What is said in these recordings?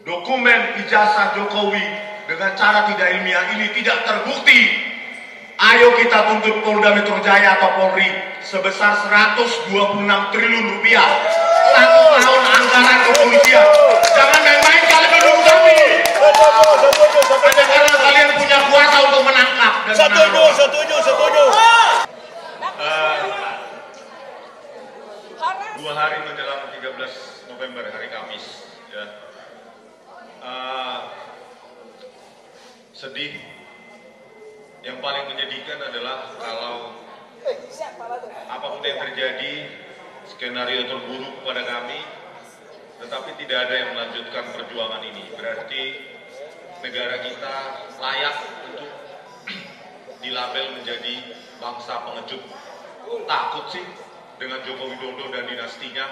dokumen ijazah Jokowi dengan cara tidak ilmiah ini tidak terbukti, ayo kita tuntut Polda Metro Jaya atau Polri sebesar 126 triliun rupiah 1 tahun anggaran kepolisian. Jangan main-main kalian mendukung kami. Hanya karena kalian punya kuasa untuk menangkap dan menahan. Setuju. 2 hari menjelang 13 November, hari Kamis, ya. Sedih. Yang paling menyedihkan adalah kalau apapun yang terjadi, skenario terburuk pada kami, tetapi tidak ada yang melanjutkan perjuangan ini. Berarti negara kita layak untuk dilabel menjadi bangsa pengecut. Takut sih dengan Joko Widodo dan dinastinya.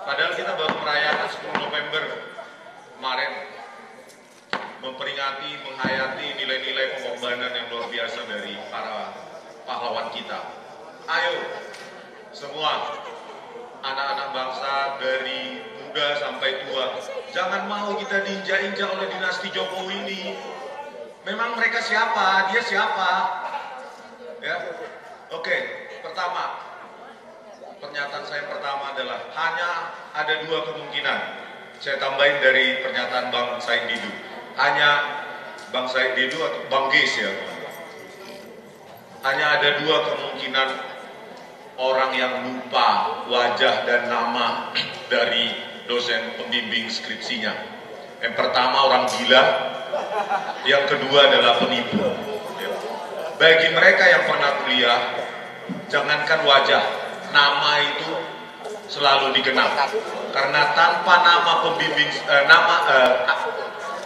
Padahal kita baru merayakan 10 November kemarin, memperingati, menghayati nilai-nilai pengorbanan yang luar biasa dari para pahlawan kita. Ayo semua anak-anak bangsa dari muda sampai tua, jangan mau kita diinjak-injak oleh dinasti Jokowi ini. Memang mereka siapa? Dia siapa? Ya. Oke, pertama, pernyataan saya pertama adalah hanya ada 2 kemungkinan. Saya tambahin dari pernyataan Bang Said Didu. Hanya Bang Said Didu atau Bang Geis ya. Hanya ada 2 kemungkinan orang yang lupa wajah dan nama dari dosen pembimbing skripsinya. Yang pertama orang gila, yang kedua adalah penipu. Bagi mereka yang pernah kuliah, jangankan wajah, nama itu selalu dikenal. Karena tanpa nama pembimbing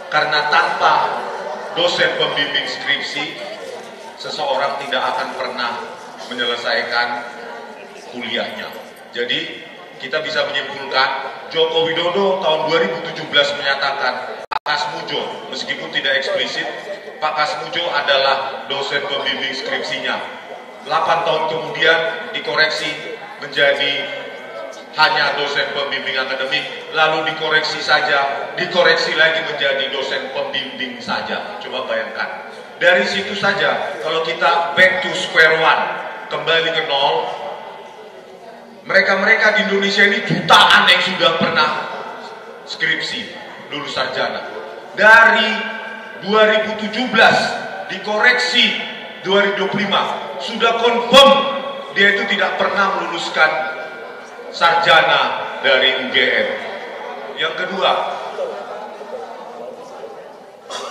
karena tanpa dosen pembimbing skripsi, seseorang tidak akan pernah menyelesaikan kuliahnya. Jadi kita bisa menyimpulkan Joko Widodo tahun 2017 menyatakan Pak Kasmujo, meskipun tidak eksplisit, Pak Kasmujo adalah dosen pembimbing skripsinya. 8 tahun kemudian dikoreksi menjadi hanya dosen pembimbing akademik, lalu dikoreksi lagi menjadi dosen pembimbing saja. Coba bayangkan. Dari situ saja, kalau kita back to square one, kembali ke nol, mereka-mereka di Indonesia ini jutaan yang sudah pernah skripsi, lulus sarjana. Dari 2017 dikoreksi 2025, sudah confirm dia itu tidak pernah meluluskan sarjana dari UGM. Yang kedua,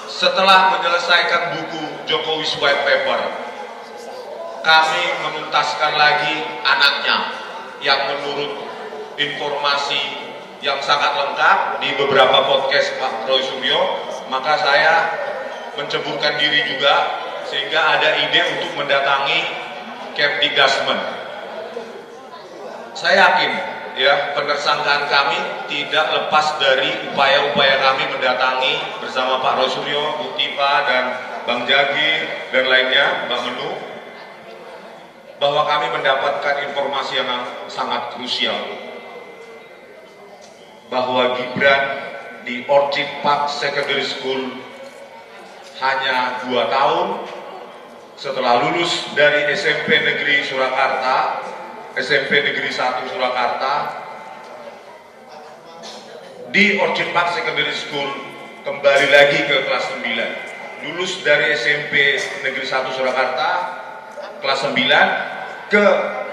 setelah menyelesaikan buku Jokowi's White Paper, kami menuntaskan lagi anaknya yang menurut informasi yang sangat lengkap di beberapa podcast Pak Roy Suryo, maka saya menceburkan diri juga sehingga ada ide untuk mendatangi Kemdikbud. Saya yakin ya penersangkaan kami tidak lepas dari upaya-upaya kami mendatangi bersama Pak Roy Suryo, Bu Tifa dan Bang Jagi dan lainnya, Bang Menu, bahwa kami mendapatkan informasi yang sangat krusial bahwa Gibran di Orchid Park Secondary School hanya 2 tahun setelah lulus dari SMP Negeri Surakarta, SMP Negeri 1 Surakarta, di Orchid Park Secondary School kembali lagi ke kelas 9. Lulus dari SMP Negeri 1 Surakarta kelas 9 ke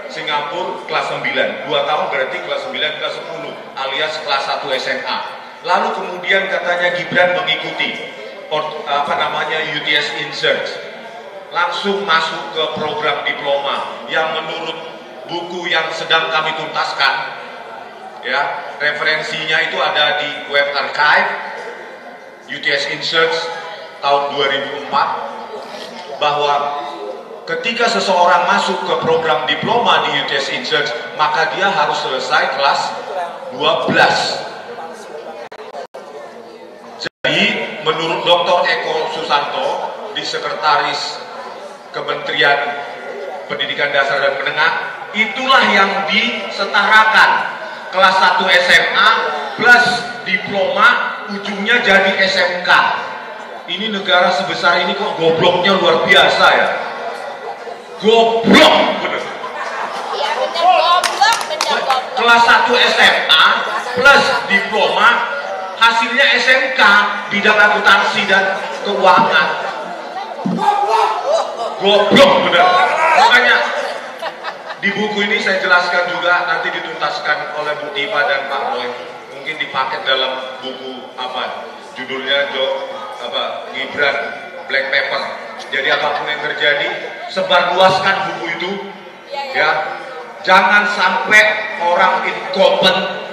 Singapura kelas 9. 2 tahun berarti kelas 9 kelas 10 alias kelas 1 SMA. Lalu kemudian katanya Gibran mengikuti UTS Insert, langsung masuk ke program diploma yang menurut buku yang sedang kami tuntaskan, ya, referensinya itu ada di web archive UTS Insert tahun 2004, bahwa ketika seseorang masuk ke program diploma di UTS Insert, maka dia harus selesai kelas 12. Jadi menurut Dr. Eko Susanto di Sekretaris Kementerian Pendidikan Dasar dan Menengah, itulah yang disetarakan kelas 1 SMA plus diploma ujungnya jadi SMK. Ini negara sebesar ini kok gobloknya luar biasa ya. Goblok bener. Iya bener goblok, bener goblok. Kelas 1 SMA plus diploma, hasilnya SMK bidang akuntansi dan keuangan. Goblok bener. Makanya di buku ini saya jelaskan juga, nanti dituntaskan oleh Bu Tipa dan Pak Roy. Mungkin dipaket dalam buku apa? Judulnya Gibran Black Paper. Jadi apapun yang terjadi, sebarluaskan buku itu, ya. Jangan sampai orang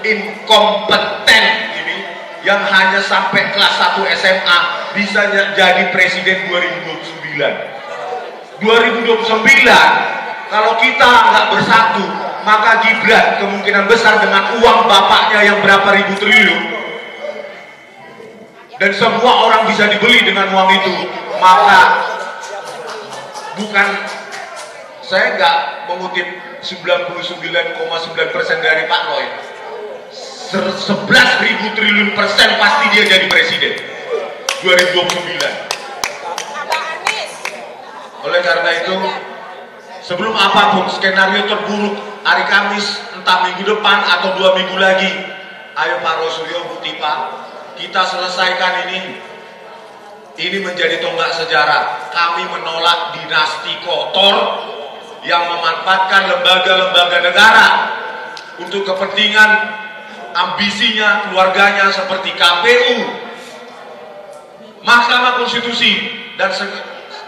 inkompeten ini yang hanya sampai kelas 1 SMA bisa jadi presiden 2029. Kalau kita nggak bersatu, maka Gibran kemungkinan besar dengan uang bapaknya yang berapa ribu triliun, dan semua orang bisa dibeli dengan uang itu, maka bukan, saya nggak mengutip 99,9% dari Pak Roy, 11.000 triliun persen pasti dia jadi presiden 2029. Oleh karena itu, sebelum apapun skenario terburuk hari Kamis, entah minggu depan atau 2 minggu lagi, ayo Pak Rosuryo, Bu Tipa, kita selesaikan ini. Ini menjadi tonggak sejarah. Kami menolak dinasti kotor yang memanfaatkan lembaga-lembaga negara untuk kepentingan ambisinya, keluarganya, seperti KPU, Mahkamah Konstitusi, dan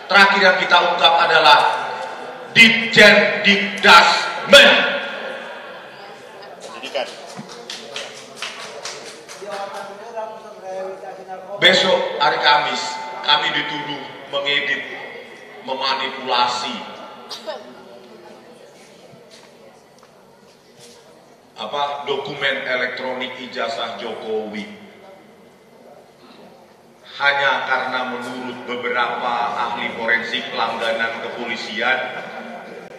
terakhir yang kita ungkap adalah Ditjen Dikdasmen. Besok hari Kamis kami dituduh mengedit, memanipulasi dokumen elektronik ijazah Jokowi, hanya karena menurut beberapa ahli forensik langganan kepolisian,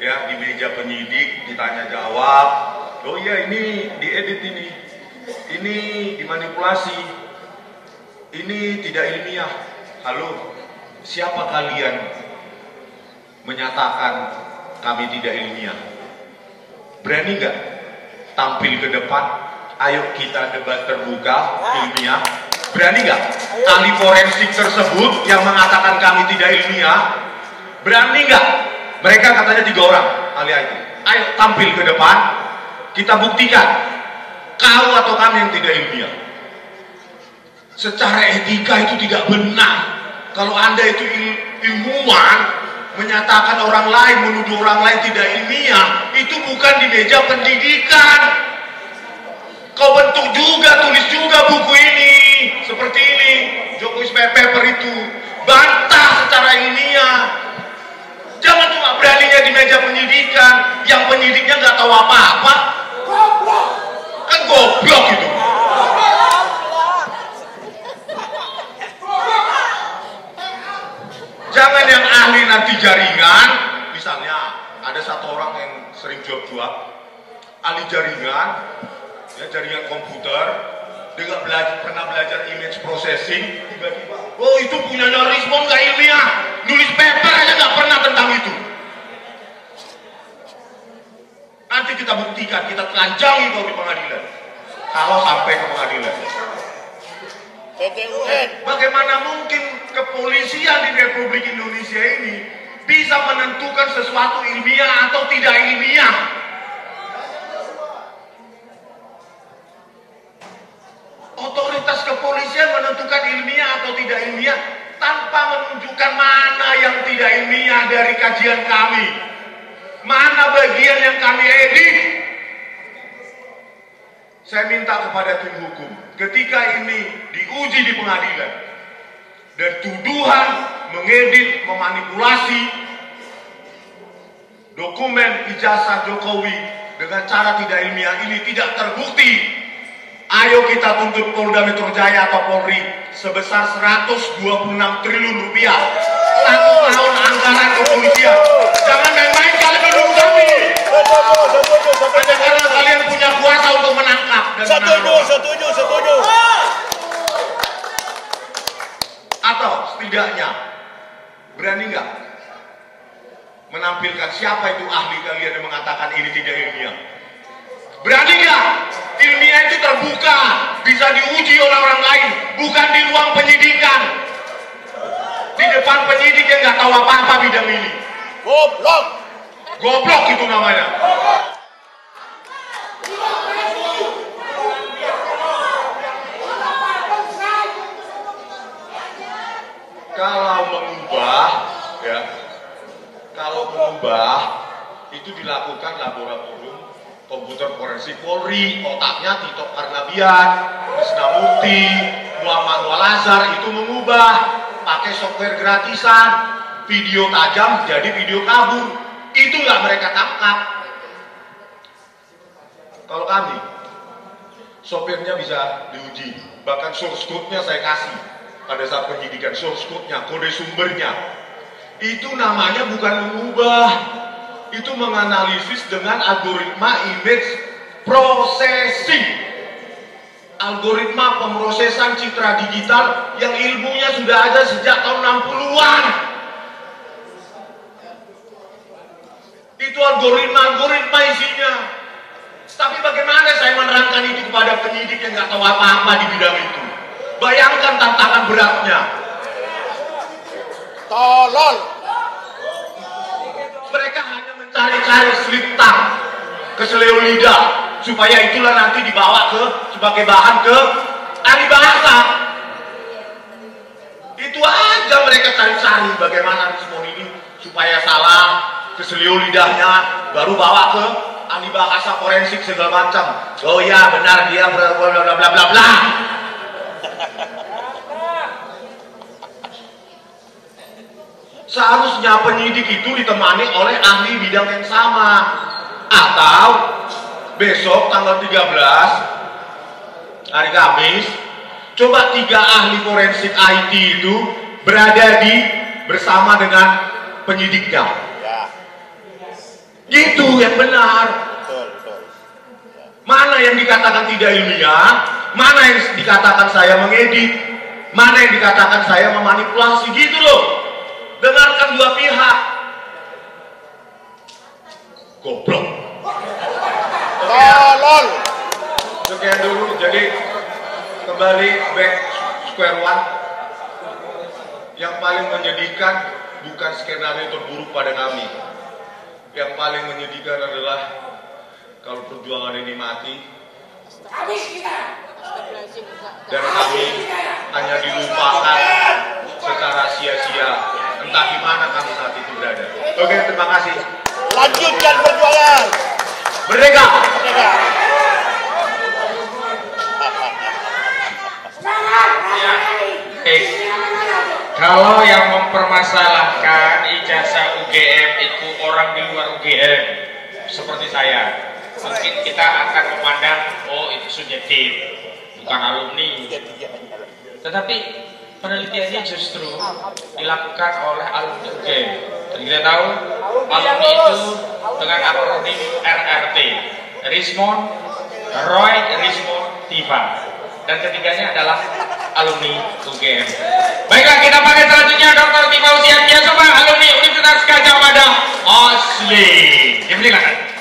ya, di meja penyidik ditanya jawab, oh iya ini diedit, ini dimanipulasi, ini tidak ilmiah. Halo, siapa kalian menyatakan kami tidak ilmiah? Berani nggak tampil ke depan? Ayo kita debat terbuka, ilmiah. Berani nggak ahli forensik tersebut yang mengatakan kami tidak ilmiah? Berani nggak? Mereka katanya 3 orang ahli IT. Ayo tampil ke depan, kita buktikan kau atau kami yang tidak ilmiah. Secara etika itu tidak benar. Kalau Anda itu ilmuwan, menyatakan orang lain, menuduh orang lain tidak ilmiah, itu bukan di meja pendidikan. Kau bentuk juga, tulis juga buku ini seperti ini, Jokowi Black Paper itu, bantah secara ilmiah. Jangan cuma beraninya di meja penyidikan, yang penyidiknya nggak tahu apa-apa. Kan goblok itu. Jangan yang ahli nanti jaringan, misalnya ada satu orang yang sering jawab-jawab, ahli jaringan, ya, jaringan komputer, dia nggak pernah belajar image processing, tiba-tiba, oh itu punyanya Rismon nggak ilmiah, nulis paper aja nggak pernah tentang itu. Nanti kita buktikan, kita telanjangi kau di pengadilan, kalau sampai ke pengadilan. Bagaimana mungkin kepolisian di Republik Indonesia ini bisa menentukan sesuatu ilmiah atau tidak ilmiah? Otoritas kepolisian menentukan ilmiah atau tidak ilmiah tanpa menunjukkan mana yang tidak ilmiah dari kajian kami, mana bagian yang kami edit. Saya minta kepada tim hukum, ketika ini diuji di pengadilan dan tuduhan mengedit, memanipulasi dokumen ijazah Jokowi dengan cara tidak ilmiah ini tidak terbukti, ayo kita tuntut Polda Metro Jaya atau Polri sebesar 126 triliun rupiah 1 tahun anggaran kepolisian. Jangan main-main kalian mendukung kami. Hanya karena kalian punya kuasa untuk menangkap dan Setuju. tidaknya? Berani nggak menampilkan siapa itu ahli kalian yang mengatakan ini tidak ilmiah? Berani nggak? Ilmiah itu terbuka, bisa diuji oleh orang lain, bukan di ruang penyidikan, di depan penyidik yang nggak tahu apa-apa bidang ini. Goblok. Goblok itu namanya. Kalau mengubah, ya, kalau mengubah itu dilakukan laboratorium komputer forensik Polri, otaknya Tito Karnavian, Krisnamurti, Muhammad Walazar itu mengubah pakai software gratisan, video tajam jadi video kabur, itulah mereka tangkap. Kalau kami, softwarenya bisa diuji, bahkan source code-nya saya kasih pada saat penyidikan, source code-nya, kode sumbernya. Itu namanya bukan mengubah, itu menganalisis dengan algoritma image processing, algoritma pemrosesan citra digital yang ilmunya sudah ada sejak tahun 60-an. Itu algoritma isinya. Tapi bagaimana saya menerangkan itu kepada penyidik yang nggak tahu apa-apa di bidang itu? Bayangkan tantangan beratnya. Tolol. Mereka hanya mencari-cari slip tongue, keseleo lidah, supaya itulah nanti dibawa sebagai bahan ke ahli bahasa. Itu aja mereka cari-cari bagaimana respon ini supaya salah, keseleo lidahnya, baru bawa ke ahli bahasa forensik segala macam. Oh ya benar dia bla bla bla bla bla. Seharusnya penyidik itu ditemani oleh ahli bidang yang sama. Atau besok tanggal 13 hari Kamis, coba 3 ahli forensik IT itu berada bersama dengan penyidiknya. Ya. Gitu yang benar. Betul, betul. Mana yang dikatakan tidak ilmiah, mana yang dikatakan saya mengedit, mana yang dikatakan saya memanipulasi, gitu loh. Dengarkan dua pihak. Goblok. Tolol. Sekian dulu, jadi kembali back square one. Yang paling menyedihkan bukan skenario terburuk pada kami. Yang paling menyedihkan adalah kalau perjuangan ini mati dan kami hanya dilupakan secara sia-sia. Entah di mana kami saat itu berada. Oke, terima kasih. Lanjutkan perjuangan. Merdeka. Merdeka. Ya. Kalau yang mempermasalahkan ijazah UGM itu orang di luar UGM seperti saya, mungkin kita akan memandang oh itu subjektif, bukan alumni. Tetapi penelitiannya justru dilakukan oleh alumni UGM. Dan kita tahu alumni itu dengan akronim RRT, Rismond, Roy, Rismond, Tifa. Dan ketiganya adalah alumni UGM. Baiklah, kita pakai selanjutnya Dr. Tifa Usian Biasoma, alumni Universitas Gajah Mada Osli. Dipersilakan.